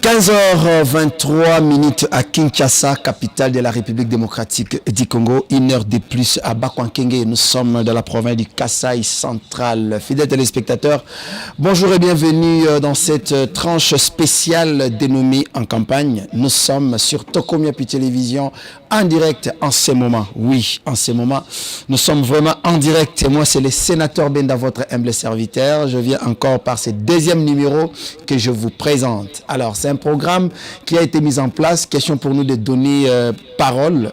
15h23 à Kinshasa, capitale de la République démocratique du Congo. Une heure de plus à Bakwankenge. Nous sommes dans la province du Kasaï central. Fidèles téléspectateurs, bonjour et bienvenue dans cette tranche spéciale dénommée En campagne. Nous sommes sur Tokomiapi Télévision en direct en ce moment. Oui, en ce moment, nous sommes vraiment en direct. Et moi, c'est le sénateur Benda, votre humble serviteur. Je viens encore par ce deuxième numéro que je vous présente. Alors, c'est un programme qui a été mis en place. Question pour nous de donner parole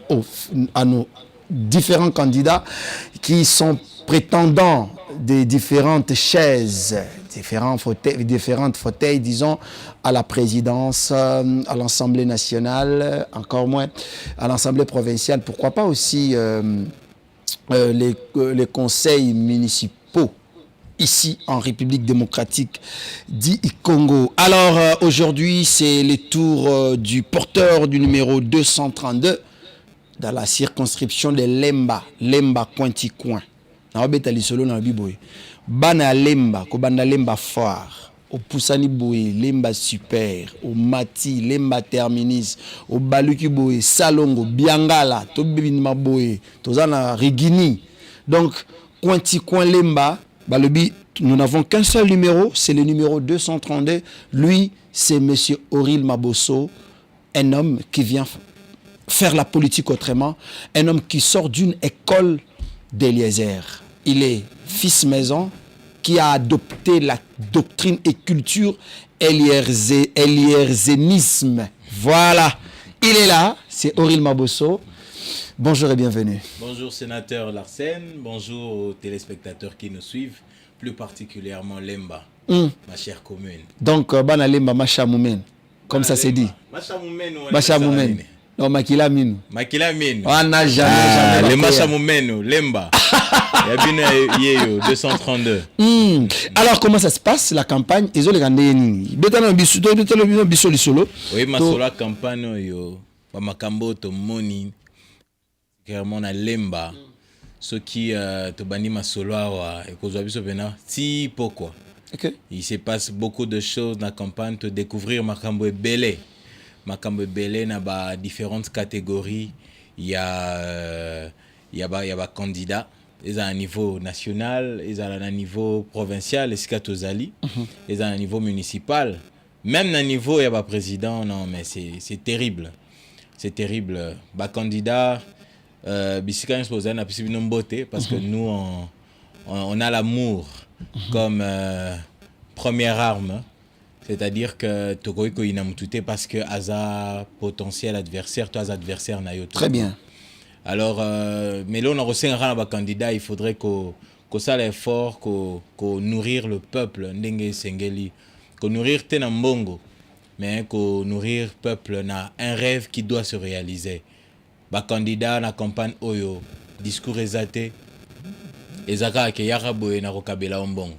à nos différents candidats qui sont prétendants des différentes chaises, différentes fauteuils, disons, à la présidence, à l'Assemblée nationale, encore moins à l'Assemblée provinciale, pourquoi pas aussi les conseils municipaux ici en République démocratique du Congo. Alors aujourd'hui, c'est le tour du porteur du numéro 232 dans la circonscription de Lemba Cointi-Coin. Bana Lemba, Kobana Lemba Foire, au Poussani Boé, Lemba Super, au Mati, Lemba Terminis, au Baluki Boé, Salongo, Biangala, Tobinima Boé, Tozana Rigini. Donc, Cointi-Coin Lemba, nous n'avons qu'un seul numéro, c'est le numéro 232. Lui, c'est M. Auril Mabosso, un homme qui vient faire la politique autrement, un homme qui sort d'une école d'Eliezer. Il est fils maison qui a adopté la doctrine et culture elierzénisme. Voilà, il est là, c'est Auril Mabosso. Bonjour et bienvenue. Bonjour sénateur Larsen, bonjour aux téléspectateurs qui nous suivent, plus particulièrement Lemba, ma chère commune. Donc, Bana Lemba, Macha Moumen, comme ça c'est dit. Macha Moumen. Macha Moumen. Non, Makila Minu. Makila Minu. On n'a jamais. Le Macha Moumen, Lemba. Yabine 232. Alors, comment ça se passe, la campagne? Ils ont les gagné. Oui, ma sola campagne, yo. Makambo, to moni. Clairement, na Lemba. Ce qui te bani ma solo, et qu'on soit bien si pourquoi. Okay. Il se passe beaucoup de choses dans la campagne, te découvrir Makambo et Belé. Makambo Belé n'a pas différentes catégories. Il y a candidats. Ils ont un niveau national, ils ont un niveau provincial, ils ont un niveau municipal. Même un niveau, il y a un président. Non, mais c'est terrible. C'est terrible. Bah, candidat, parce que nous, on a l'amour comme première arme. C'est-à-dire que Tokoiko inamutute parce que Aza potentiel adversaire, toi adversaire na yo. Très bien. Alors, mais là on a reçu un candidat, il faudrait qu'on ça l'effort, qu'on nourrir le peuple, ndenge sengeli, qu'on nourrir tenambongo, mais qu'on nourrir le peuple na un rêve qui doit se réaliser. Ba candidat na campagne oyo, discours exalté, ezaka ke yaka boye na kokabela ombongo.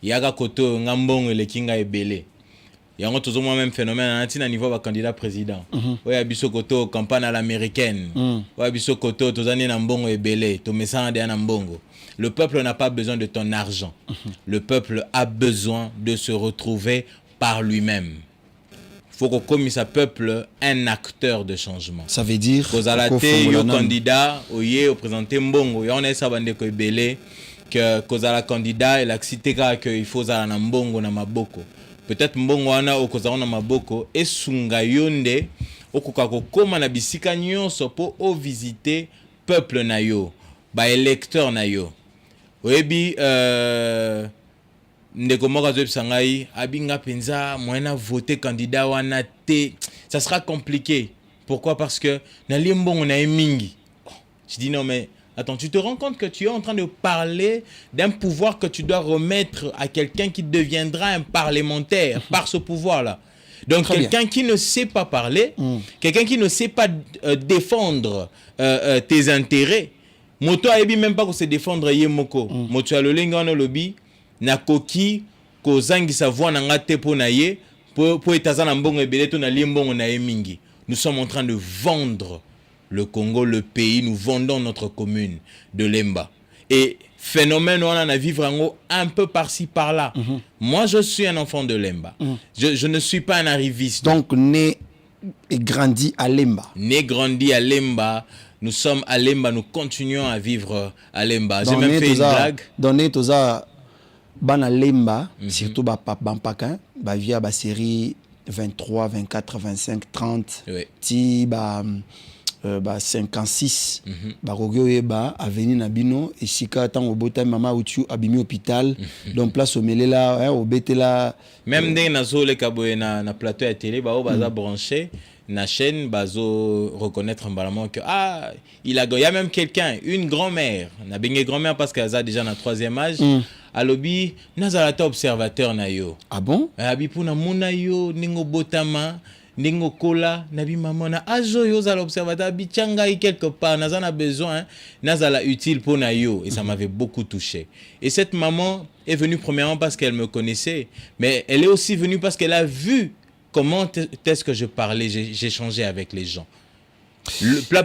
Yaka koto ngambongo le kinga ebele. Il y a un même phénomène à niveau de candidat président. Oui, à Bissokoto, campagne à l'américaine. Oui, à Bissokoto, tous années Nambongo et Belé, tous mes sangs à Nambongo. Le peuple n'a pas besoin de ton argent. Le peuple a besoin de se retrouver par lui-même. Il faut qu'on commise à peuple un acteur de changement. Ça veut dire que le candidat, au présenté Mbongo, on est sabandé que Belé, que le candidat, il a cité qu'il faut à Nambongo na maboko. Peut-être mbongo wana okozala na maboko esunga yonde okokako koma na bisika nyonso po o visiter peuple na yo ba électeur na yo oyebi ndeko moko zobisa ngai abinga penza moyena voter candidat wana te, ça sera compliqué. Pourquoi? Parce que na limbongo na mingi. Je dis non mais attends, tu te rends compte que tu es en train de parler d'un pouvoir que tu dois remettre à quelqu'un qui deviendra un parlementaire par ce pouvoir-là. Donc quelqu'un qui ne sait pas parler, quelqu'un qui ne sait pas défendre tes intérêts. Moto ayebi même pas ko se défendre yemoko. Moto alolenga no lobby na koki ko zangi sa voix na ngate po na ye po etazana mbongo ebele to na limbongo na yemingi. Nous sommes en train de vendre le Congo, le pays, nous vendons notre commune de Lemba. Et phénomène, on en a vivre un peu par-ci, par-là. Moi, je suis un enfant de Lemba. Je ne suis pas un arriviste. Donc, né et grandi à Lemba. Né, grandi à Lemba. Nous sommes à Lemba, nous continuons à vivre à Lemba. J'ai même fait une blague. Donné tout ça, ban à Lemba, surtout Bampakin, via la série 23, 24, 25, 30, Oui. ti 56, Rogio Eba, Avenue Nabino, et Sika, tant au botin, maman Outu, abimi hôpital, donc place au Melela, au Betela. Même dès que les kaboye na plateau à télé, baza branché, na chaîne, bazo reconnaître en que il y a même quelqu'un, une grand-mère, na bengé grand-mère parce qu'elle a déjà na 3e âge. À lobby, nazalata observateur na yo. Ah bon? Abi puna muna yo ningo botama. Ningo kola nabi mamona ajo yo za l'observateur bichanga quelque part nazana besoin nazala utile pour na yo et ça m'avait beaucoup touché. Et cette maman est venue premièrement parce qu'elle me connaissait, mais elle est aussi venue parce qu'elle a vu comment est-ce que je parlais, j'échangeais avec les gens.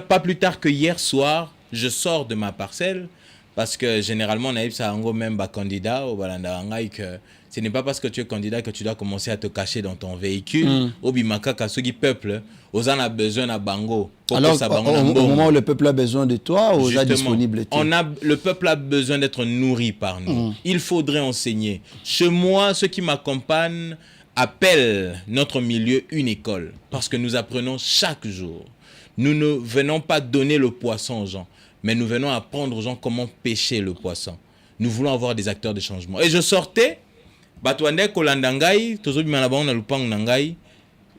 Pas plus tard que hier soir, je sors de ma parcelle parce que généralement naïf ça en même ba candidat au balanda que ce n'est pas parce que tu es candidat que tu dois commencer à te cacher dans ton véhicule. Obimaka Kasugi peuple, aux en a besoin à Bango. Alors, au moment où le peuple a besoin de toi, aux a disponible. Le peuple a besoin d'être nourri par nous. Il faudrait enseigner. Chez moi, ceux qui m'accompagnent appellent notre milieu une école. Parce que nous apprenons chaque jour. Nous ne venons pas donner le poisson aux gens, mais nous venons apprendre aux gens comment pêcher le poisson. Nous voulons avoir des acteurs de changement. Et je sortais.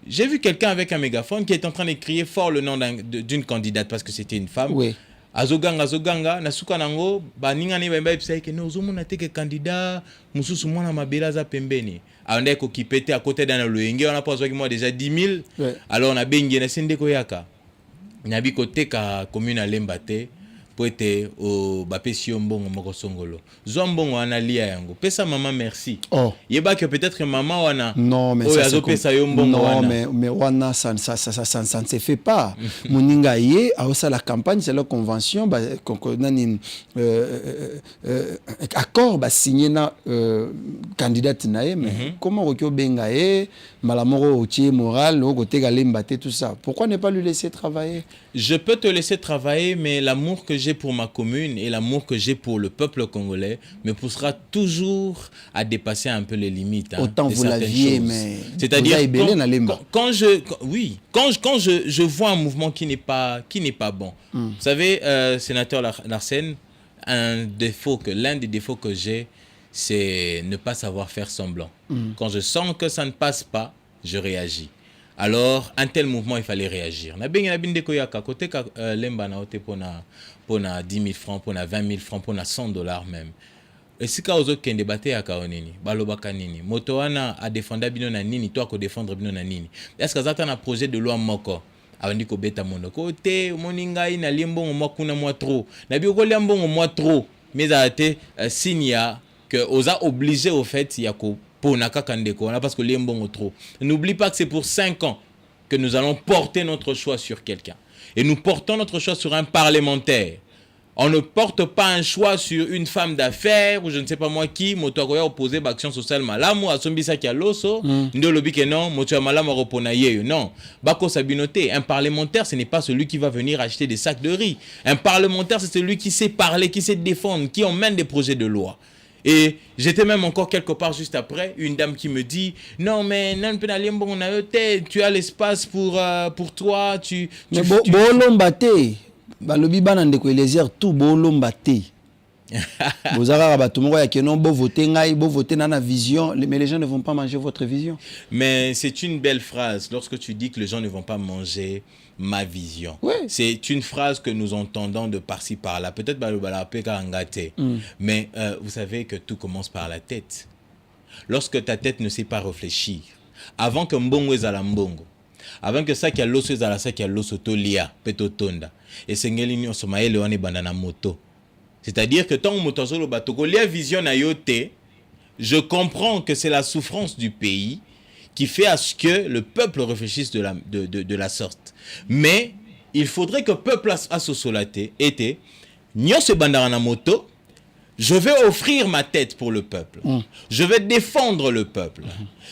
J'ai vu quelqu'un avec un mégaphone qui est en train de crier fort le nom d'une candidate parce que c'était une femme. Oui. Azoganga, nasuka nango, ningane bemba ipsaike no zomona teke candidat, mususu mwana mabela za pembeni. Ande ko kipete à côté dans le yenge, on a posé moi déjà 10 000. Alors on a bengi na sende ko yaka. Nabi côté ka commune à Lembate. Poete au bapesi mbongo moko songolo zombongo analia yango pesa maman merci yeba que peut-être maman wana non mais ça pesa yombongo wana mais wana ça ne se fait pas moninga ye a aussi la campagne c'est la convention nani accord ba signé na candidate nae mais comment okyo benga ye malamoro otie moral au côté galembate tout ça pourquoi ne pas lui laisser travailler? Je peux te laisser travailler, mais l'amour que j'ai pour ma commune et l'amour que j'ai pour le peuple congolais me poussera toujours à dépasser un peu les limites. Autant vous l'aviez, mais c'est-à-dire quand je vois un mouvement qui n'est pas bon. Vous savez, sénateur Larsen, l'un des défauts que j'ai, c'est ne pas savoir faire semblant. Quand je sens que ça ne passe pas, je réagis. Alors, un tel mouvement, il fallait réagir. Na binde ko yaka côté lemba na ote pona 10 000 francs, pona 20 000 francs, pona $100 même. Et si ka ozo kende bate yaka onini, balobaka nini. Moto wana a défendre bino na nini, toi ko défendre bino na nini. Est-ce que ça un projet de loi moko? Avandi ko beta mono côté moninga ina limbongo mwakuna mwa trop. Na bi ko limbongo mwa trop, mais a été signe que oza obligé au fait yako parce que l'embongo trop. N'oublie pas que c'est pour 5 ans que nous allons porter notre choix sur quelqu'un. Et nous portons notre choix sur un parlementaire. On ne porte pas un choix sur une femme d'affaires ou je ne sais pas moi qui, motokoya opposé action sociale malamu asombisa ki aloso, ndo lobi ke non, motoya malamu repona yeyo. Non, bako sabinoté, un parlementaire ce n'est pas celui qui va venir acheter des sacs de riz. Un parlementaire c'est celui qui sait parler, qui sait défendre, qui emmène des projets de loi. Et j'étais même encore quelque part juste après, une dame qui me dit non mais tu as l'espace pour toi, tu bolombate balobi banande ko elezer tout bolombate bozara bato moko ya kenon bo voter ngai bo voter na vision mais les gens ne vont pas manger votre vision. Mais c'est une belle phrase lorsque tu dis que les gens ne vont pas manger ma vision. Oui. C'est une phrase que nous entendons de par-ci par-là. Peut-être mais vous savez que tout commence par la tête. Lorsque ta tête ne sait pas réfléchir, avant que mbongo ezala mbongo, avant que ça qui a l'osso ezala ça qui a l'osso tolia petotonda, et sengeli nyonso maele wane bandana moto. C'est-à-dire que tant moto solo batoko lia vision na yote, je comprends que c'est la souffrance du pays qui fait à ce que le peuple réfléchisse de la sorte. Mais il faudrait que le peuple a sosolaté était nyonso bandana moto Je vais offrir ma tête pour le peuple. Je vais défendre le peuple.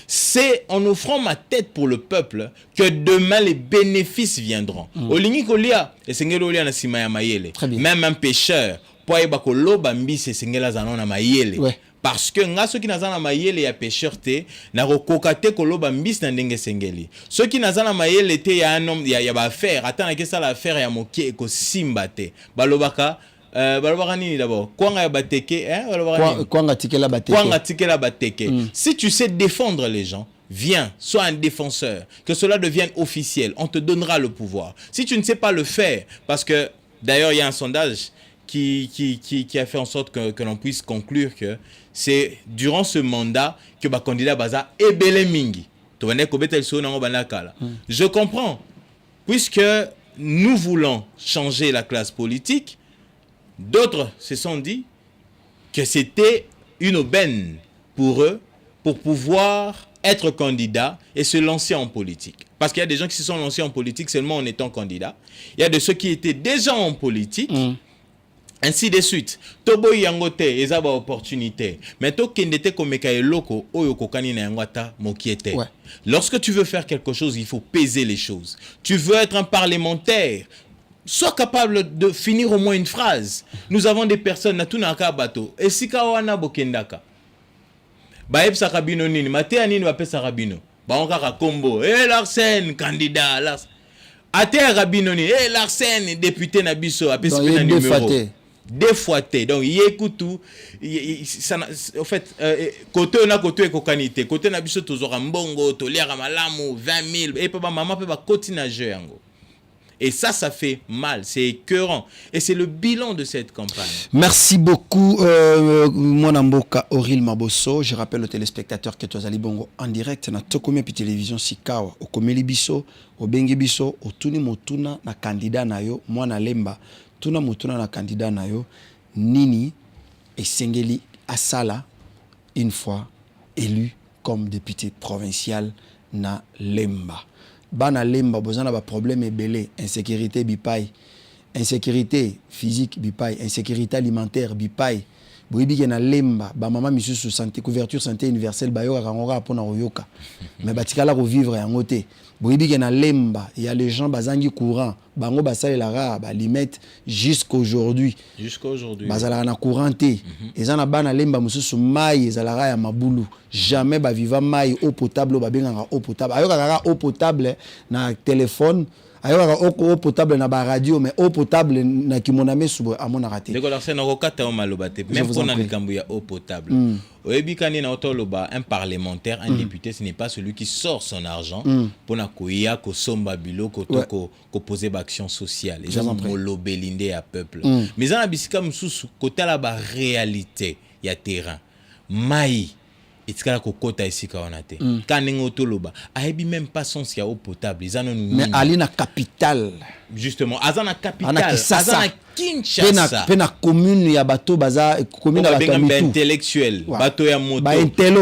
C'est en offrant ma tête pour le peuple que demain les bénéfices viendront. Olingi kolia, esengeli olia na sima ya mayele. Même un pécheur, po yeba ko loba mbisi esengela zana na mayele. Parce que nga ceux qui nazana mayele ya pécheur te na kokokate ko loba mbisi na ndenge sengeli. Ceux qui nazana mayele te ya un homme ya ba affaire, atana ke ça l'affaire ya mokie ko simba te. Balobaka d'abord. Si tu sais défendre les gens, viens, sois un défenseur. Que cela devienne officiel. On te donnera le pouvoir. Si tu ne sais pas le faire, parce que d'ailleurs il y a un sondage qui a fait en sorte que l'on puisse conclure que c'est durant ce mandat que le candidat Baza est belé mingi. Je comprends. Puisque nous voulons changer la classe politique, d'autres se sont dit que c'était une aubaine pour eux pour pouvoir être candidat et se lancer en politique. Parce qu'il y a des gens qui se sont lancés en politique seulement en étant candidat. Il y a de ceux qui étaient déjà en politique. Ainsi de suite. Tobo yangote ezaba opportunité. Mais to kendete komeka eloko oyo kokani na yangwata mokiete. Lorsque tu veux faire quelque chose, il faut peser les choses. Tu veux être un parlementaire, sois capable de finir au moins une phrase. Nous avons des personnes na tunaka bato. Esika wana bokendaka. Baeb sakabino nini, matea nini bape sakabino. Ba onka ka combo. Larsen candidat, Larsen. Ate Rabino ni, Larsen député na biso ape na numéro. Défoité. Donc il écoute tout. En fait, côté on a côté kokanité, côté na biso tozora mbongo, toliara malamu 20 000 et papa maman peut pas continuer yango. Et ça fait mal, c'est écœurant. Et c'est le bilan de cette campagne. Merci beaucoup, mon amboka Auril Mabosso. Je rappelle aux téléspectateurs que tu as bongo en direct na Tokomi puis télévision Sikawa. Au Komeli Biso, au Bengi Biso, au Tuni Motuna na candidat na yo, moi na Lemba. Tuna Motuna na candidat na yo, Nini et Sengeli Asala, une fois élu comme député provincial na Lemba. Bana Lemba, bozana ba problème ebele, insécurité bipai, insécurité physique bipai, insécurité alimentaire bipai. Boyibi na Lemba, ba mama misusu santé couverture santé universelle ba yo rangora pona royoka. Mais batikala ko vivre en côté. Boyibi na Lemba, il y a les gens bazangi courant, bango basale la ra ba limite jusqu'aujourd'hui. Bazala na couranté. Ezana bana Lemba mususu mai ezala ya mabulu. Jamais ba viva mai eau potable ba benganga eau potable. Ayoka eau potable na téléphone, ayoka eau potable na ba radio, mais eau potable na kimoname subo amona raté. Deko la scène okata o malobate, même pour na likambu ya eau potable. Oyebikani na otoloba un parlementaire, un député, ce n'est pas celui qui sort son argent pour na koya ko somba bilo ko poser action sociale. Les gens molobelinde à peuple. Mais en abisika mususu kota la ba réalité ya terrain. Mai etikala kokota esika wana te. Kaningo toloba, ayebi même pas son sia eau potable. Mais ali na capitale. Justement, azana capitale, azana Kinshasa. Pena commune ya bato baza commune ya bato intellectuel, bato ya moto.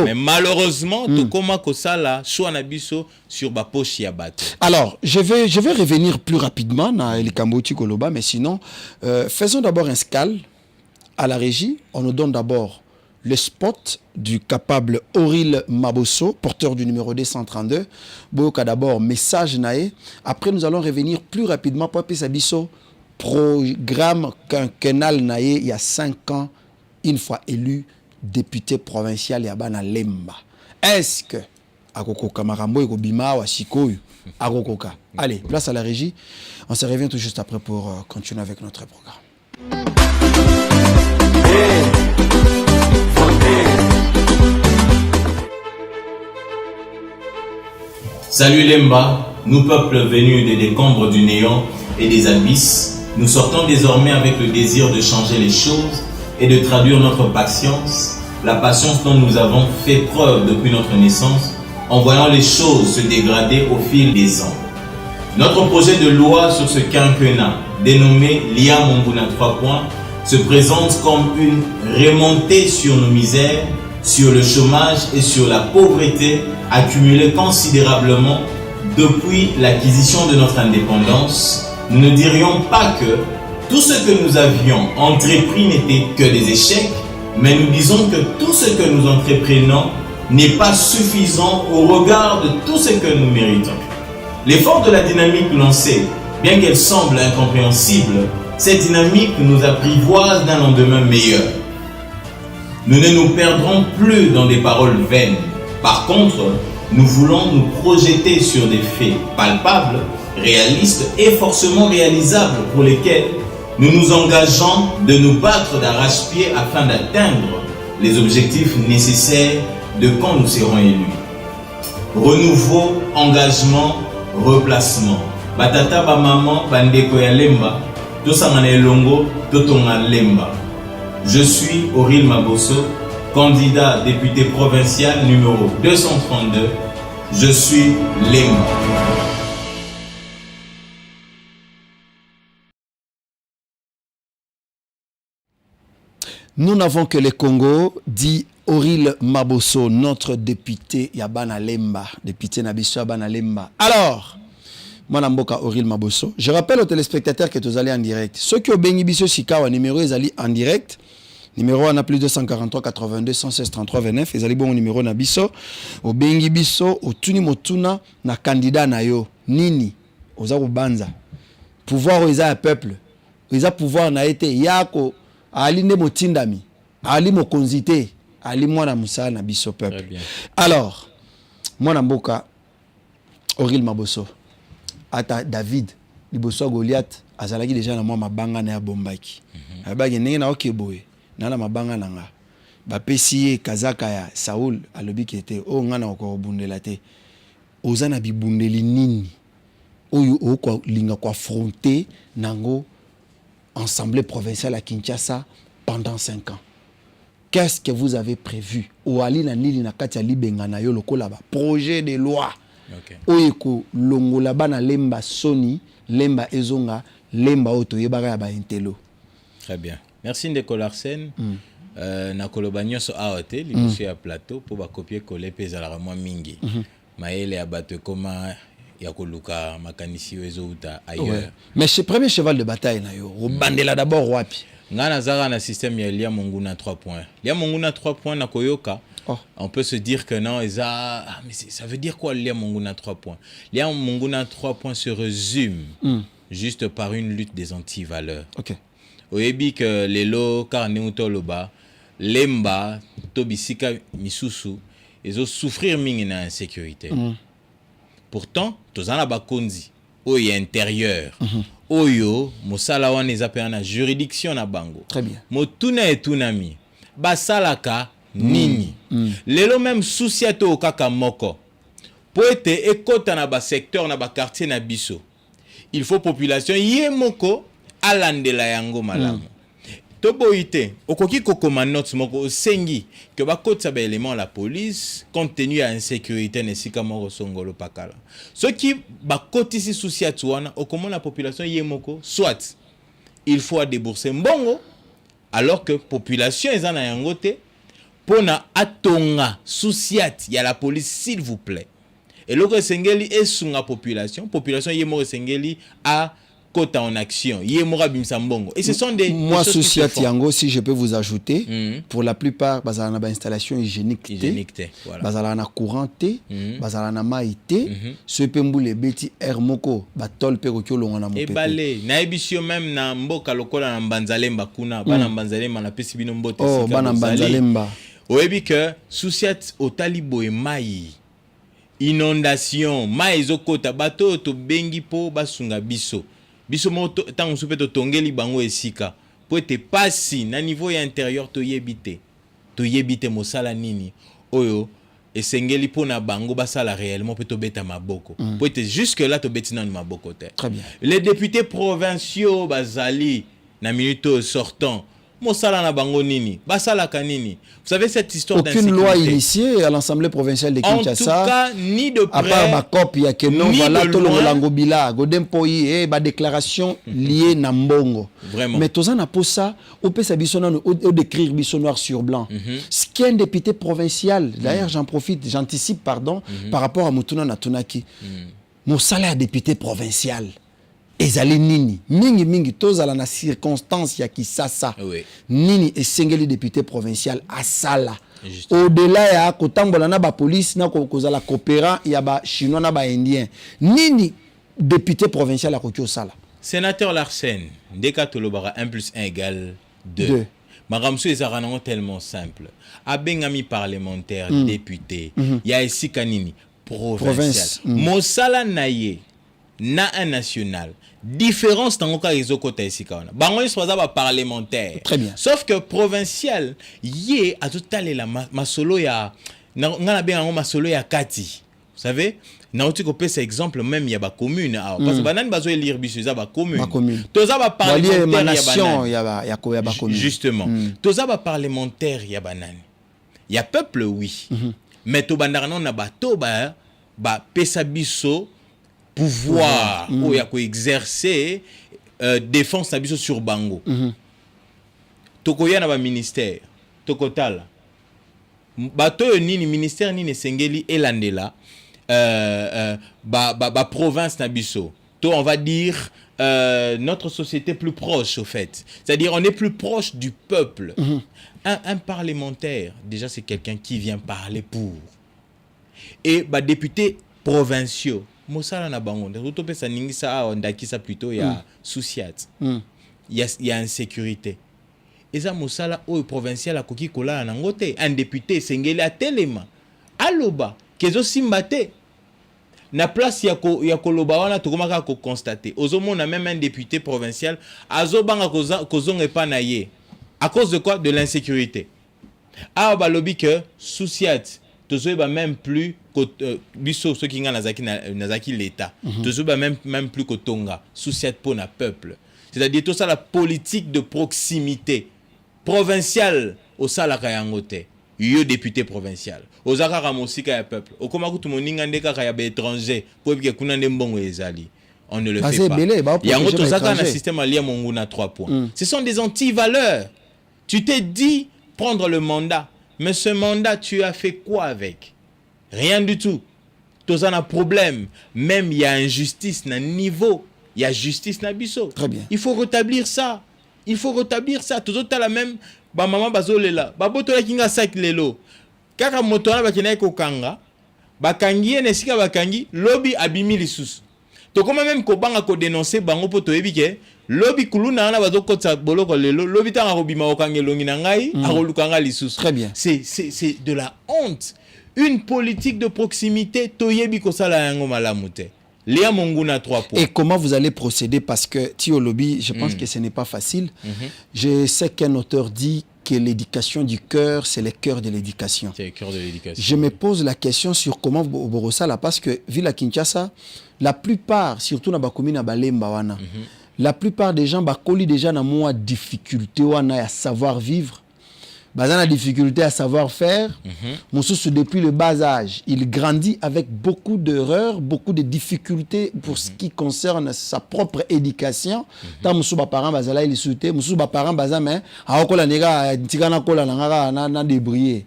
Mais malheureusement, to koma kosala choix na biso sur ba poche ya bato. Alors, je vais revenir plus rapidement na Elikamboti Koloba, mais sinon faisons d'abord un scale à la régie. On nous donne d'abord le spot du capable Auril Mabosso, porteur du numéro 232. Boyoka d'abord, message nae. Après, nous allons revenir plus rapidement pour Pesabiso, programme quinquennal nae, il y a 5 ans, une fois élu député provincial Yabana Lemba. Est-ce que Akoko Kamarambo et Kobima ou Asikoyu Akokoka? Allez, place à la régie. On se revient tout juste après pour continuer avec notre programme. Salut Lemba, nous peuples venus des décombres du néant et des abysses, nous sortons désormais avec le désir de changer les choses et de traduire notre patience, la patience dont nous avons fait preuve depuis notre naissance, en voyant les choses se dégrader au fil des ans. Notre projet de loi sur ce quinquennat, dénommé Lia Monguna 3 points, se présente comme une remontée sur nos misères, sur le chômage et sur la pauvreté accumulée considérablement depuis l'acquisition de notre indépendance. Nous ne dirions pas que tout ce que nous avions entrepris n'était que des échecs, Mais nous disons que tout ce que nous entreprenons n'est pas suffisant au regard de tout ce que nous méritons. L'effort de la dynamique lancée, bien qu'elle semble incompréhensible, cette dynamique nous apprivoise d'un lendemain meilleur. Nous ne nous perdrons plus dans des paroles vaines. Par contre, nous voulons nous projeter sur des faits palpables, réalistes et forcément réalisables pour lesquels nous nous engageons de nous battre d'arrache-pied afin d'atteindre les objectifs nécessaires de quand nous serons élus. Renouveau, engagement, replacement. Batata ba maman bandeko ya lemba, tosangana elongo, totonga lemba. Je suis Auril Mabosso, candidat député provincial numéro 232. Je suis Lemba. Nous n'avons que le Congo, dit Auril Mabosso, notre député Yabana Lemba, député Nabiso Yabana Lemba. Alors, moi Namboka Auril Mabosso, je rappelle aux téléspectateurs que vous allez en direct. Ceux qui ont béni Biso Sikawa, numéro ils allent en direct. Numéro on a plus 243 82 116 33 29. Ils allent bon numéro Nabiso. Au bengi Biso, au Tuni Motuna, na candidat na yo. Nini, oza Banza. Pouvoir aux a peuple. Ils a pouvoir na été yako. Ali ne motindami, ali mokonzite, ali mwana musa na biso peuple. Alors, mwana mboka Auril Mabosso, ata David liboso Goliath azalaki déjà na mwa mabanga na ya bombaki. Abaki ndenge na okeboye, na mabanga na nga. Ba pesi kazaka ya Saul alobi ki ete o nga na okobundela te. Oza na bibundeli nini? Oyo okwa linga kwa affronter nango Assemblée provinciale à Kinshasa pendant 5 ans. Qu'est-ce que vous avez prévu? Oali na nili na kati ya libenga na yo lokola ba projet de loi. Oyeko longola bana lemba soni, lemba ezonga, lemba oto yebaka ya ba intelo. Très bien. Merci Ndeko Larsen. Na koloba nyonso aote liboso ya plateau pour ba copier coller peza la mwa mingi. Maele ya bato koma Yakoluka makanisi ezouta ailleurs. Ouais. Mais c'est premier cheval de bataille na yo. Bandela d'abord wapi. Ngana zara na système ya Lia Monguna 3 points. Lia Monguna 3 points na koyoka. On peut se dire que non, mais ça veut dire quoi Lia Monguna 3 points? Lia Monguna 3 points se résume juste par une lutte des anti-valeurs. OK. Oyebi que lelo karneuto loba lemba tobisika misusu ezo souffrir mingi na insécurité. Pourtant, tozana bakonzi oyo intérieur oyo mosala wana ezapena na juridiction na bango. Très bien. Motuna etunami basalaka nini. Lelo même souci to kaka moko. Po ete ekota na ba secteur na ba quartier na biso. Il faut population yemoko alandela yango malamu. Toboite, okoki kokoma note moko sengi que ba kotsa ba élément la police compte tenu à insécurité nesika moko songolo pakala. Ce qui ba kotisi souci atuana okomo la population yemoko soit il faut débourser mbongo alors que population ezana yangote pona atonga souciat ya la police s'il vous plaît. Et loko sengeli esunga population yemoko sengeli a Kota en action, et ce sont des moi souci yango si je peux vous ajouter pour la plupart bazala na installation hygiénique voilà. Bazala na courant bazala na maïté ce pembule beti hermoko batol pe kokyo na mopepe et balé na ebisio même na mboka lokola na Mbanzalemba kuna bana Mbanzalemba na pesi bino mbote sika bana Mbanzalemba oyebi que souciat otalibo e mai inondation mai ezokota bato to bengi po basunga biso biso moto tant soupe to tongeli bango esika po ete pasi na niveau ya intérieur to yebite mosala nini oyo esengeli po na bango basala réellement pe to beta maboko po ete jusque là to betina na maboko te. Très bien. Les députés provinciaux bazali na minute sortant mosala na bango nini basala kanini. Vous savez cette histoire d'insécurité. Aucune loi initiée à l'Assemblée provinciale de Kinshasa. En tout cas, ni de près. À part ma copie, que non, voilà, tout le langobila, godempoyi, et ma déclaration liée na mbongo. Vraiment. Mais tous en a pour ça, on peut s'abissonner, ou d'écrire bisso noir sur blanc. Ce qui est un député provincial, d'ailleurs, j'en profite, j'anticipe, pardon, par rapport à Mutuna Natunaki. Mon salaire député provincial. ezali nini mingi tozala na circonstance ya kisasa Oui. nini esengeli député provincial asala au-delà ya kotambola na ba police na kozala coopérant ya ba chinois na ba indien nini député provincial akoki osala. Sénateur Larsen, ndeka tolobara 1 + 1 = 2. Maramso ezara nango tellement simple. Abengami parlementaire, député, ya esika nini provincial. Mosala naye na un national. Différence tango ka ezokota esika wana. Bango soza ba parlementaire. Très bien. Sauf que provincial yé azotalela masolo ya ngana benga masolo ya kati. Vous savez, na oti ko pesa exemple même ya ba commune parce que banani bazo élire biso za ba commune. Toza ba parlementaire ya ba commune. Justement. Toza ba parlementaire ya banani. Ya peuple oui. Mais to bandana na bato ba pesa biso pouvoir ou ya ko exercer défense na biso sur bango. Tokoya na ba ministère, tokotala. Bato nini ministère nini sengeli elandela province na biso. To on va dire notre société plus proche au fait. C'est-à-dire on est plus proche du peuple. Un parlementaire, déjà c'est quelqu'un qui vient parler pour. Et député provinciaux mosala na bango to pesa ningisa ndakisa plutôt ya souciat. Il y a insécurité. Eza mosala o provincial akoki kola na ngote un député sengeli atelema aloba kezo simbate na place ya koloba wana tokomaka ko constater ozomona même un député provincial azobanga kozonga pa na ye à cause de quoi? De l'insécurité. Ah balobi que souciat tozoeba même plus biso ceux qui nga nazaki l'état tozoeba même plus kotonga souciat pour na peuple. C'est-à-dire tout ça la politique de proximité provincial au salaka yangote yo député provincial ozaka ramosika ya peuple okoma kutu moninga ndeka ya ba étranger pour que kuna ndembongo ezali on ne le fait pas. Yango tozaka na système alia monguna 3 points. Ce sont des anti-valeurs. Tu t'es dit prendre le mandat, mais ce mandat tu as fait quoi avec? Rien du tout. Tozana problème, même il y a injustice na niveau, il y a justice na biso. Très bien. Il faut rétablir ça. Il faut rétablir ça. Toujours la même ba maman bazolela. Ba botola kinga sak lelo. Kaka motora ba kina ko kanga. Ba kangi ne sika ba kangi lobby abimi lisusu. To comme même ko banga ko dénoncer bango poto ebike lobby kuluna na bazo kotsa boloko lelo lobby tanga ko bima o kangelongi na ngai akolukanga lisusu. Très bien. C'est de la honte. Une politique de proximité toyebi ko sala yango malamu te. Léa Monguna 3 points. Et comment vous allez procéder? Parce que Tio Lobby, je pense que ce n'est pas facile. Je sais qu'un auteur dit que l'éducation du cœur, c'est le cœur de l'éducation. C'est le cœur de l'éducation. Je me pose la question sur comment Borosa là, parce que Villa Kinshasa, la plupart, surtout dans la commune Balemba wana, la plupart des gens bakoli déjà na moi difficulté wana à savoir vivre. Bazan a difficulté à savoir faire. Moussous, depuis le bas âge, il grandit avec beaucoup d'erreurs, beaucoup de difficultés pour ce qui concerne sa propre éducation. Tant Moussou ba parents bazala il souté, Moussou ba parents bazame, aokola nega tigana kola na débrouiller.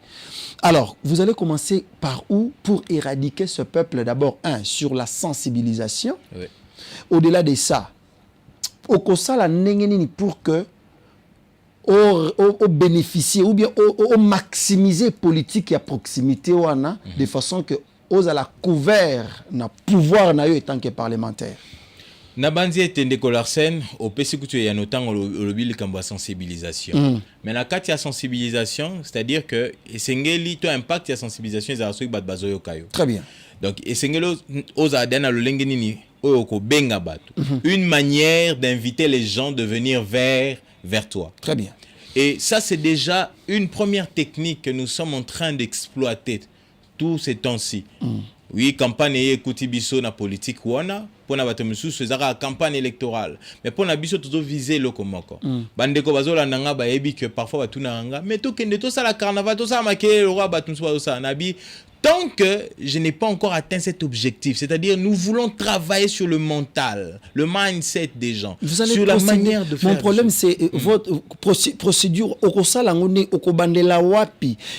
Alors, vous allez commencer par où pour éradiquer ce peuple? D'abord, sur la sensibilisation. Oui. Au-delà de ça, okosala nengenini pour que au bénéficier ou bien au maximiser politique à proximité wana de façon que aux à la couvert na pouvoir na yo étant que parlementaire. Na bandi etende ko Larsen au pesi kutu ya notango lobi likambo sensibilisation. Mais na kati ya sensibilisation, c'est-à-dire que esengeli to impact ya sensibilisation za soki bat bazoyo kayo. Très bien. Donc esengelo oza dana lo lenge nini oyo ko benga bato. Une manière d'inviter les gens de venir vers toi. Très bien. Et ça, c'est déjà une première technique que nous sommes en train d'exploiter tous ces temps-ci. Oui, campagne écoute biso na politique wana, pour na batomusu sezara campagne électorale. Mais pour na biso toujours viser le komoko. Bandeko bazola nanga ba ebi que parfois batuna nga, mais to kende to ça la carnaval, to ça maké le roi batumsu ba ça nabi. Tant que je n'ai pas encore atteint cet objectif, c'est-à-dire nous voulons travailler sur le mental, le mindset des gens, sur la manière de faire. Mon problème, c'est votre procédure.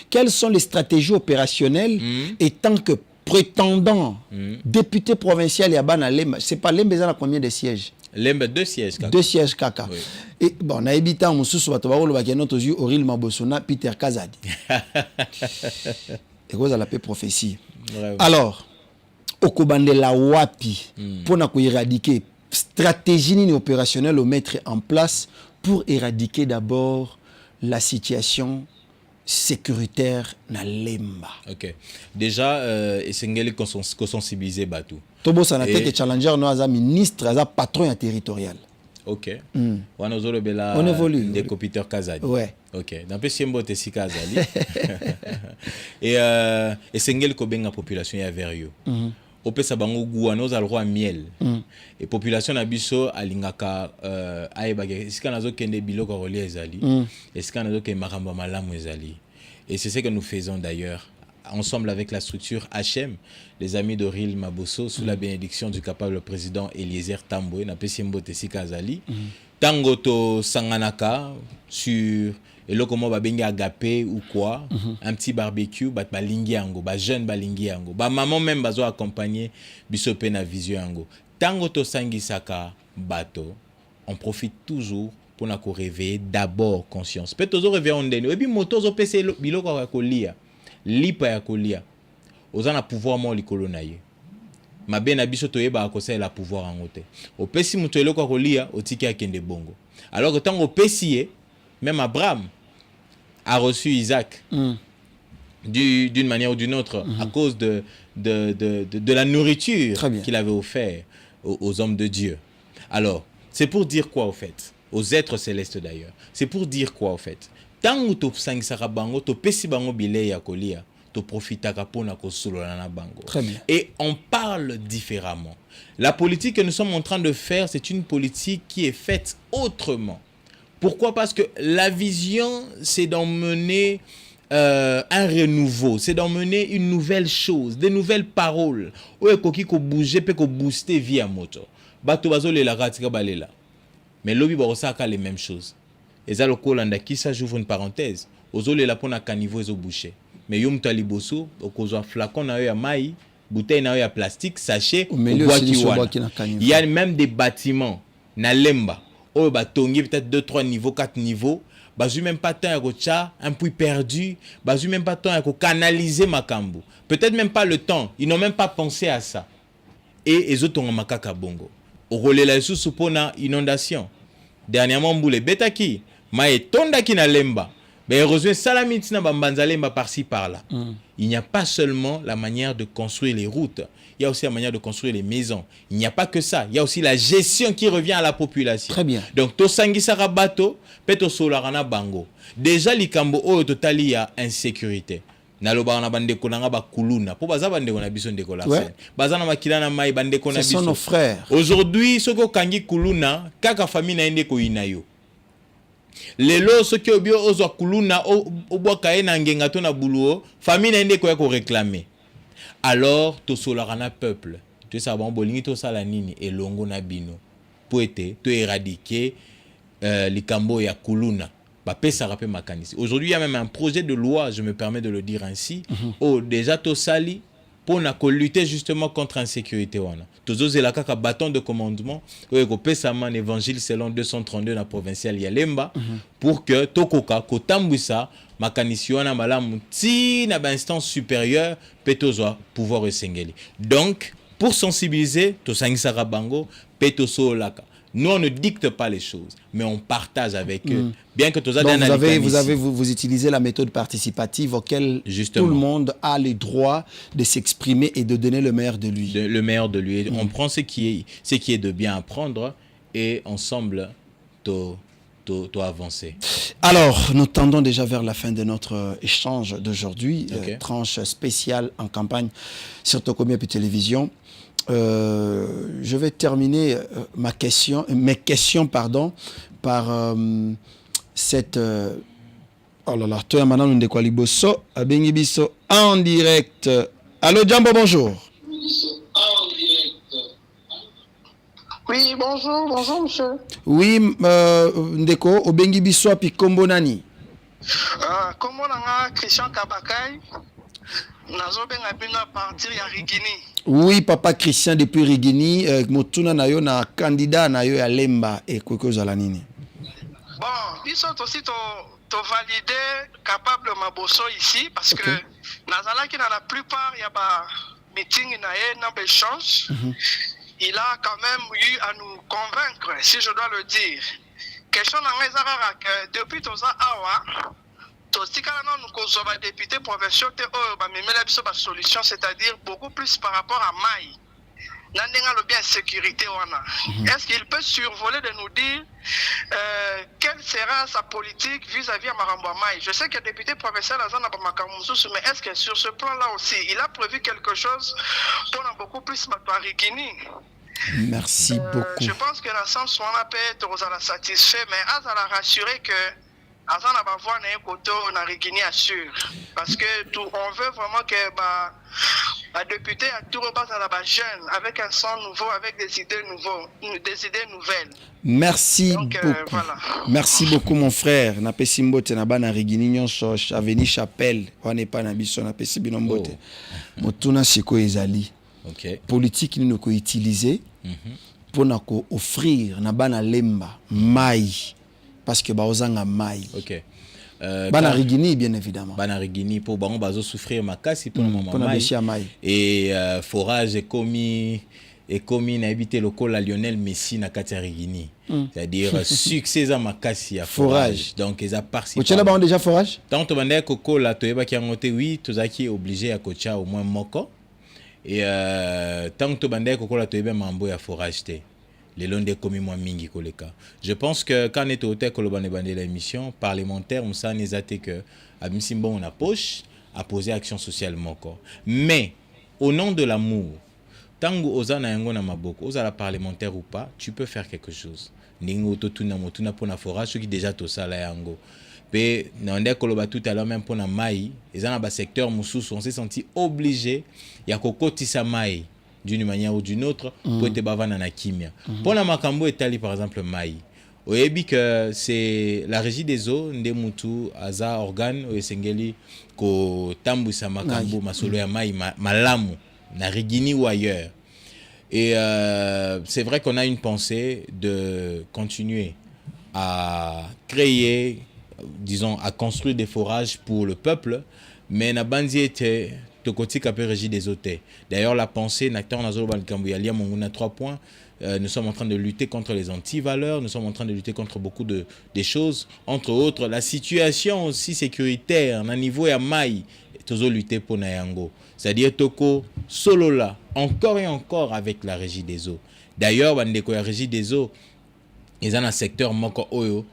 Quelles sont les stratégies opérationnelles et tant que prétendant député provincial ya bana Lemba, c'est pas Lemba a combien de sièges? Lemba 2 sièges kaka. 2 sièges kaka. Oui. Et bon, na ebita mususu bato ba loba keno tozu Auril Mabosona Peter Kazadi. Et vous la paix prophétie. Alors, okobande la wapi pour na ko éradiquer stratégie ni opérationnelle au mettre en place pour éradiquer d'abord la situation sécuritaire na Lemba. OK. Déjà essengeli ko sensibiliser batu. Tobo sanate que challenger no aza ministre, aza patron territorial. OK. On évolue. Des Peter Kazadi. Ouais. OK. Dans pe siembo te sika azali. Et essengeli ko benga population ya verio. Opesa bango guano za roi miel. Et population na biso alingaka aebage sika nazo kende biloko rolia ezali. Et sika nazo ke makamba malamu ezali. Et c'est ce que nous faisons d'ailleurs ensemble avec la structure HM, les amis d'Auril Mabosso, sous la bénédiction du capable président Eliezer Tamboué, na pesimbo tesika azali. Tango to sanganaka sur eloko mo babengi agapé ou quoi, un petit barbecue, bat balingi yango, ba jeune balingi yango, ba maman même bazo accompagner biso pe na vision yango. Tango to sangisaka bato, on profite toujours pour na ko réveiller d'abord conscience. Peut toujours réveiller on deni. Et puis moto zo pese biloko ya kolia, lipa ya kolia. Ozana pouvoir mo likolo na ye. Mabe na biso toyeba akosa la pouvoir angote. Opesi muto eloko kolia, otiki akende bongo. Alors que tango pesi même Abraham a reçu Isaac d'une manière ou d'une autre à cause de la nourriture qu'il avait offert aux hommes de Dieu. Alors, c'est pour dire quoi au fait? Aux êtres célestes d'ailleurs. C'est pour dire quoi au fait? Tant que tu sangisaka bango, tu pesi bango bile ya kolia, tu profitaka pona ko solola na bango. Très bien. Et on parle différemment. La politique que nous sommes en train de faire, c'est une politique qui est faite autrement. Pourquoi? Parce que la vision, c'est d'emmener un renouveau, c'est d'emmener une nouvelle chose, des nouvelles paroles. Oye koki ko bouger, pe ko booster via moto. Bato bazole la ratika balela. Mais lobi barosaka les mêmes choses. Et ça le kolanda qui ça, j'ouvre une parenthèse. Ozole la pona caniveau ezo boucher. Mais yom taliboso, okozwa flacon na yo ya mai, bouteille na yo ya plastique, sachet, au bois qui wana. Il y a même des bâtiments na Lemba. Oh bah tongi peut-être 2 3 niveaux, 4 niveaux. Bah j'ai même pas temps à kocha, un puits perdu, bah j'ai même pas temps à canaliser makambo. Peut-être même pas le temps, ils n'ont même pas pensé à ça. Et les autres ont makaka bongo. Au relais la sous pona inondation. Dernièrement boule betaki, maé tondaki na Lemba. Ben heureusement salamiti na bambanza Lemba par-ci par-là. Il n'y a pas seulement la manière de construire les routes, il y a aussi la manière de construire les maisons. Il n'y a pas que ça, il y a aussi la gestion qui revient à la population. Très bien. Donc to sangisaka bato, peto solarana bango. Déjà likambo oyo totali ya insécurité. Naloba na bandeko nanga ba kuluna. Po baza bandeko na biso ndeko la scène. Baza na makila na mai bandeko na biso. Ce sont nos frères. Aujourd'hui, soko kangi kuluna, kaka famille na ende ko inayo. Lelo soki obio ozwa kuluna obwaka ye na ngenga to na buluo, famille na ende ko ya ko réclamer. Alors to solarana peuple. Tu sais bon bolingi to sala nini elongo na bino. Po ete to éradiquer likambo ya kuluna. Aujourd'hui, il y a même un projet de loi, je me permets de le dire ainsi, où déjà to sali pour lutter justement contre l'insécurité. Tous les kaka bâton de commandement, où un évangile selon 232 dans la provinciale Yalemba, pour que tokoka kotambusa makanisi wana malamu ti na ba instance supérieure petozo pouvoir esengeli. Donc, pour sensibiliser to sangisaka bango petoso laka. Nous, on ne dicte pas les choses, mais on partage avec eux. Bien que vous utilisez la méthode participative auquel justement tout le monde a le droit de s'exprimer et de donner le meilleur de lui. Le meilleur de lui. On prend ce qui est de bien à prendre et ensemble, avancer. Alors, nous tendons déjà vers la fin de notre échange d'aujourd'hui. Tranche spéciale en campagne sur Tokomi et Télévision. Je vais terminer mes questions par cette oh là là, toi maintenant nous décollons bosso abengibiso en direct. Allô Jambo, bonjour. Oui, bonjour monsieur. Oui, ndeko obengibiso api kombo nani? Kombo nanga Christian Kabakai. nazobenga bino à partir ya Rigini. Oui, papa Christian depuis Rigini, motuna na yo na candidat na yo ya Lemba et kokozala nini. Bon, biso aussi to valider capable maboso ici parce que nazalaki na la plupart ya ba meeting na ye na échange. Il a quand même eu à nous convaincre, si je dois le dire. Question na ngezara que depuis toza awa tosikala na nous kozwa député provinciaux te o ba memela biso ba solution, c'est-à-dire beaucoup plus par rapport à Mai. Nandenga lo bien sécurité wana. Est-ce qu'il peut survoler de nous dire quelle sera sa politique vis-à-vis à Marambo Mai? Je sais que le député provincial Azana Bamakamusu, mais est-ce que sur ce plan-là aussi, il a prévu quelque chose pour beaucoup plus Rigini? Merci beaucoup. Je pense que dans le sens où on a peut-être satisfait, mais Azala rassuré que Azana va voir un côté on a Rigini assure. Parce que on veut vraiment que la députée a tout repasse à la jeune avec un sang nouveau, avec des idées nouvelles. Merci donc, beaucoup. Voilà. Merci beaucoup mon frère. Na pesi mbote na bana Rigini nyonso Avenue Chapelle. On n'est pas na biso na pesi bino mbote. Motuna siko ezali. OK. Politique ni ko utiliser pour na ko offrir na bana Lemba mai parce que baozanga mai. OK. Bana Rigini bien évidemment. Bana Rigini pour bango bazo souffrir makasi pour maman mai. Et forage est commis na habité local à Lionel Messi na Katia Rigini. C'est-à-dire succès à makasi à forage. Donc ils a participé. Tu as là déjà forage? Tant to bande koko la toyeba ki ngote oui, tozaki obligé à kocha au moins moko. Et tant que bande koko la toyeba mambo ya forage te. Les longs des commis moins mingi koleka. Je pense que quand on est au tech kolobane bande l'émission parlementaire, on s'en est que Abimsimbo on a poche à poser action sociale moko. Mais au nom de l'amour, tant que ozana yango na maboko, ozala parlementaire ou pas, tu peux faire quelque chose. Ningo totuna motuna pour na forage qui déjà to sala yango. Pe nande koloba tout à l'heure même pour na mai, ezana ba secteur mususu on s'est senti obligé ya kokotisa mai d'une manière ou d'une autre pour être bavana na kimia. Pour na makambo etali par exemple mai. Oyebi que c'est la régie des eaux ndemutu aza organe o esengeli ko tambusa makambo masolo ya mai malamu na Rigini ou ailleurs. Et c'est vrai qu'on a une pensée de continuer à créer, disons, à construire des forages pour le peuple, mais na bandi était tokoti kapé régie des eaux. D'ailleurs, la pensée, n'acteur na zolo balkambuyalia monguna 3 points. Nous sommes en train de lutter contre les antivaleurs, nous sommes en train de lutter contre beaucoup de choses, entre autres la situation aussi sécuritaire, à niveau ya mai, tozo lutter pour Nayango. C'est-à-dire toko solo là, encore et encore avec la régie des eaux. D'ailleurs, bandeko ya régie des eaux, ils ont un secteur moko oyo,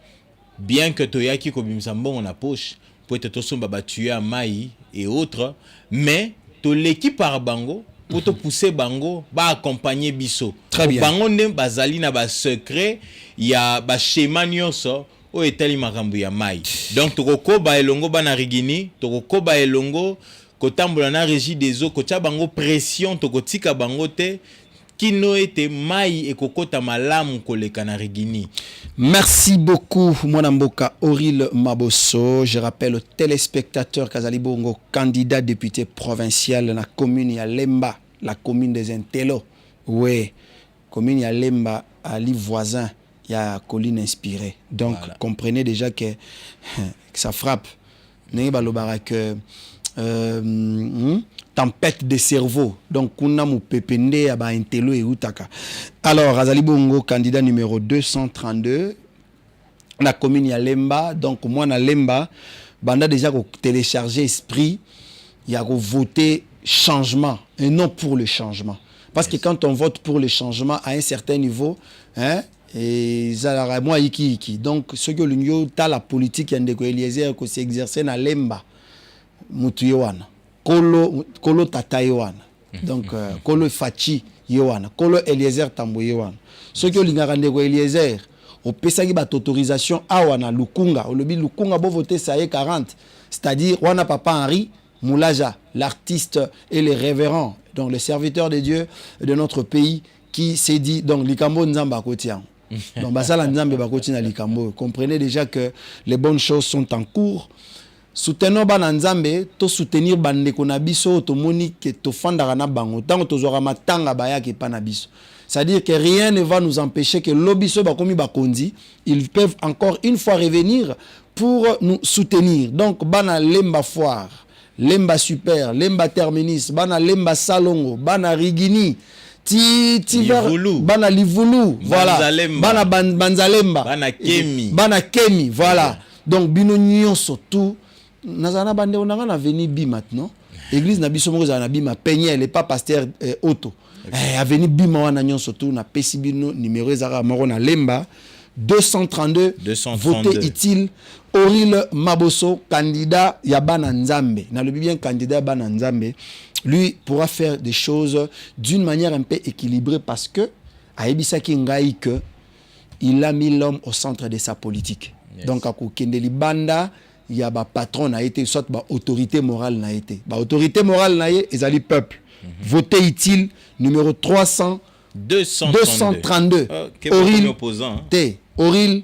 bien que toyaki ko bimsambo on a poche, pour être tosomba batuer à mai et autres, mais to l'équipe par bango pour te pousser bango ba accompagner biso. Très bien. Bango ndem bazali na ba secret ya ba schéma nyonso o etali makambo ya mai. Donc toko ba elongo bana Rigini, toko ba elongo kotambola na régie des eaux, kocha bango pression toko tika bango te kino ete mai ekokota malamu koleka na Rigini. Merci beaucoup, Mwanamboka Oril Maboso. Je rappelle aux téléspectateurs Kazali Bongo, candidat député provincial dans la commune ya Lemba, la commune des Intello. Oui, commune ya Lemba, ali voisin, il y a colline inspirée. Donc, voilà. Comprenez déjà que ça frappe. N'est pas le que tempête de cerveau. Donc, on a pepende à Intello et Utaka. Alors, Azali Bongo, candidat numéro 232, la commune ya Lemba. Donc, moi, na Lemba, banda déjà télécharger esprit, il y a voter changement et non pour le changement. Parce que quand on vote pour le changement à un certain niveau, hein, et ça, moi, iki. Donc, ce que l'union, t'as la politique, il y a des Eliezer qui s'exercer na Lemba, mutu yowana. Kolo tata yowana. Donc, Kolo Fachi yowana. Kolo Eliezer tambo yowana. Ce que l'ingara ndeko Eliezer, au pesagi bat autorisation awana Lukunga. Au lobby Lukunga bo voter ça est 40. C'est-à-dire, wana papa Henri Moulaja, l'artiste et les révérends, donc le serviteur de Dieu de notre pays, qui s'est dit, donc Likambo Nzamba Kotian. Donc, Basala Nzambe Bakoti na Likambo. Comprenez déjà que les bonnes choses sont en cours. soutenons bana nzambe to soutenir bandeko na biso to moni ke to fandaka na bango tango to zora matanga baya ke pa na biso. C'est-à-dire que rien ne va nous empêcher que l'obiso bakomi bakondi, ils peuvent encore une fois revenir pour nous soutenir. Donc bana lemba foire, lemba super, lemba terminus, bana lemba salongo, bana rigini, bana livulu, voilà, bana banzalemba, bana kemi, voilà. Donc bino nyon surtout nazana bande onanga na veni bi maintenant. Église na biso moko za na bi ma peigné, elle est pas pasteur auto. Avenue bima wana nyon surtout na pesi bino numéro ezaka moko na lemba 232 voté utile Oril Maboso, candidat ya bana nzambe. Na le bien candidat bana nzambe, lui pourra faire des choses d'une manière un peu équilibrée parce que aebisaki ngai que il a mis l'homme au centre de sa politique. Yes. Donc ako kendeli banda il y a ba patron na été soit ba autorité morale na été. Ba autorité morale na ye ezali peuple. Voté utile numéro 232 Oril T Oril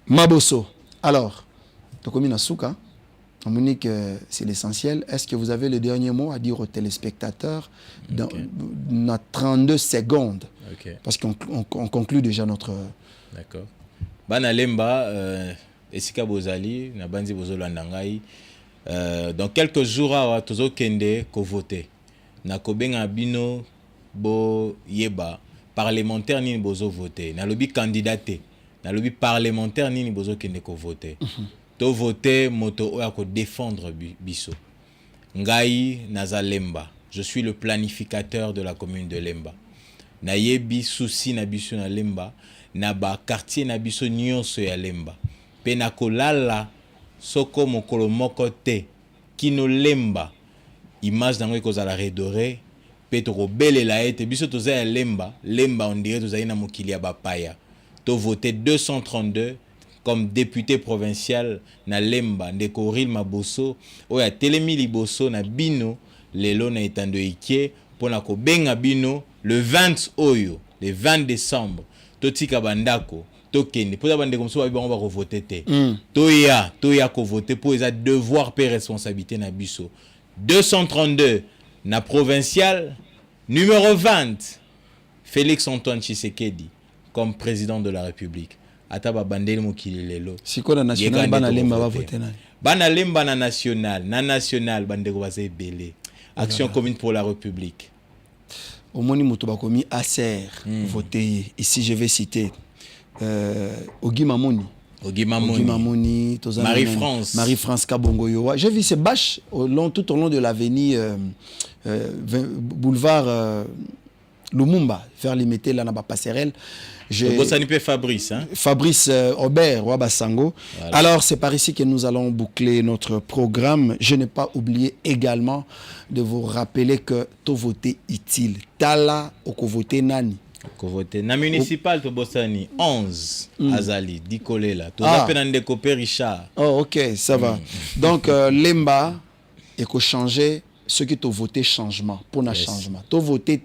Maboso. Alors Tokomi Nasuka, on me dit que c'est l'essentiel. Est-ce que vous avez le dernier mot à dire aux téléspectateurs dans 32 secondes? Parce qu'on conclut déjà notre... D'accord. Bana lemba esika bozali na banzi bozolandangai dans quelques jours à tozo kende ko voter. Na kobenga bino bo yeba parlementaire ni bozo voter na lobi candidaté na lobi parlementaire ni bozo kende ko voter to voter moto oya ko défendre biso ngai naza lemba, je suis le planificateur de la commune de Lemba na yebi souci na biso na Lemba na ba quartier na biso nyonso ya Lemba pe na kolala soko mokolo moko te kino Lemba image dango ekozala redoré pe tokobelela ete biso toza ya Lemba on dirait tozali na mokili ya bapaya to voter 232 comme député provincial na Lemba ndeko Oril Maboso oya telemi liboso na bino lelo na etando ikie pona ko benga bino le 20 oyo le 20 décembre totika bandako tokende poza bandeko mso ba bango ba ko voter te toya ko voter pour eza devoir pe responsabilité na biso 232 na provincial numéro 20 Félix Antoine Tshisekedi comme président de la République ataba bandeli mokili lelo sikola national bana lemba ba voter nani bana lemba na national bandeko ba ebele action commune pour la République au moni moto bakomi ACR voter ici je vais citer Ogi Mamoni, Marie-France Kabongo Yowa. J'ai vu ces bâches tout au long de l'avenue boulevard Lumumba, vers limiter là dans passerelle. Fabrice Aubert, Wabasango. Voilà. Alors c'est par ici que nous allons boucler notre programme. Je n'ai pas oublié également de vous rappeler que tout voter utile. Tala oko voter nani. Voter na municipal to bosani 11 azali dikolela to appena ndeko Richard. Oh OK, ça va. Donc Lemba eko changer ceux qui ont voté changement pour un changement. To voter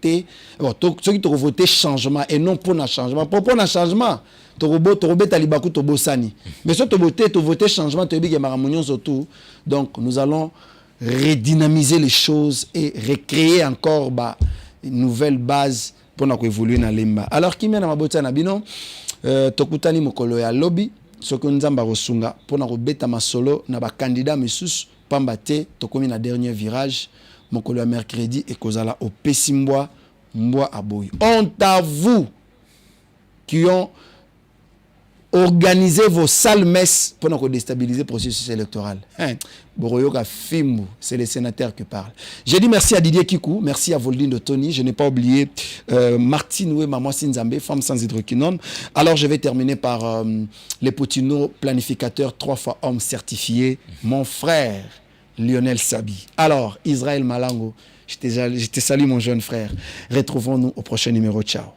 ceux qui ont voté changement et non pour un changement. Pour un changement, to robot talibaku to bosani. Mais ceux qui ont voté changement to bi maramunion surtout. Donc nous allons redynamiser les choses et recréer encore une nouvelle base pour évoluer dans Lemba. Alors qui mène à ma botte na bino tokutani mokolo ya lobby soko nzamba rosunga pour na robeta masolo na ba candidat mesus pambate tokomi na dernier virage mokolo ya mercredi et kozala au Pesimbois Mboa Aboy. Honte à vous qui ont organisé vos sales messes pour déstabiliser le processus électoral. Boroyoka Fimbu, c'est les sénateurs qui parlent. J'ai dit merci à Didier Kikou, merci à Voldine de Tony. Je n'ai pas oublié Martine Oué, Maman Sinzambé, femme sans hydroquinone. Alors je vais terminer par les Potino, planificateur 3 fois homme certifié, mon frère Lionel Sabi. Alors, Israël Malango, je te salue mon jeune frère. Retrouvons-nous au prochain numéro. Ciao.